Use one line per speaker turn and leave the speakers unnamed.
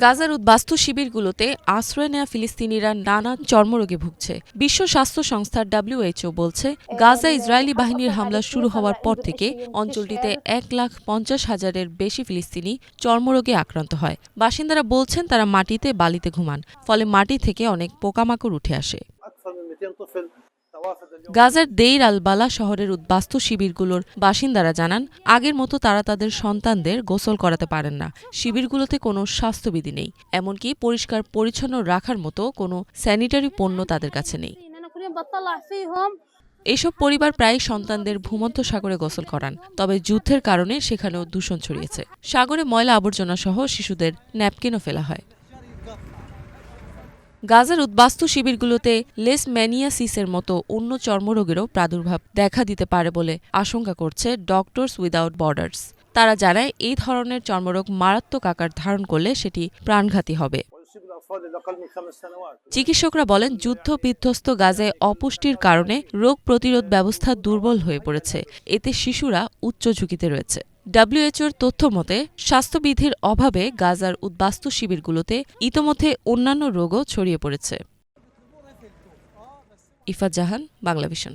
গাজার উদ্বাস্তু শিবিরগুলোতে আশ্রয় নেওয়া ফিলিস্তিনিরা নানা চর্মরোগে ভুগছে। বিশ্ব স্বাস্থ্য সংস্থার WHO বলছে, গাজা ইসরায়েলি বাহিনীর হামলা শুরু হওয়ার পর থেকে অঞ্চলটিতে 1,50,000-এর বেশি ফিলিস্তিনি চর্মরোগে আক্রান্ত হয়। বাসিন্দারা বলছেন তারা মাটিতে বালিতে ঘুমান, ফলে মাটি থেকে অনেক পোকামাকড় উঠে আসে। গাজার দেইর আল বালা শহরের উদ্বাস্তু শিবিরগুলোর বাসিন্দারা জানান, আগের মতো তারা তাদের সন্তানদের গোসল করাতে পারেন না। শিবিরগুলোতে কোনো স্বাস্থ্যবিধি নেই, এমনকি পরিষ্কার পরিচ্ছন্ন রাখার মতো কোনো স্যানিটারি পণ্য তাদের কাছে নেই। এসব পরিবার প্রায় সন্তানদের ভূমধ্য সাগরে গোসল করান, তবে যুদ্ধের কারণে সেখানেও দূষণ ছড়িয়েছে। সাগরে ময়লা আবর্জনা সহ শিশুদের ন্যাপকিনও ফেলা হয়। গাজার উদ্বাস্তু শিবিরগুলোতে লেশম্যানিয়াসিসের মতো অন্য চর্মরোগেরও প্রাদুর্ভাব দেখা দিতে পারে বলে আশঙ্কা করছে ডক্টরস উইদাউট বর্ডার্স। তারা জানায়, এই ধরনের চর্মরোগ মারাত্মক আকার ধারণ করলে সেটি প্রাণঘাতী হবে। চিকিৎসকরা বলেন, যুদ্ধ বিধ্বস্ত গাজায় অপুষ্টির কারণে রোগ প্রতিরোধ ব্যবস্থা দুর্বল হয়ে পড়েছে। এতে শিশুরা উচ্চ ঝুঁকিতে রয়েছে। WHOর তথ্য মতে, স্বাস্থ্যবিধির অভাবে গাজার উদ্বাস্তু শিবিরগুলোতে ইতোমধ্যে অন্যান্য রোগও ছড়িয়ে পড়েছে। ইফাত জাহান, বাংলাভিশন।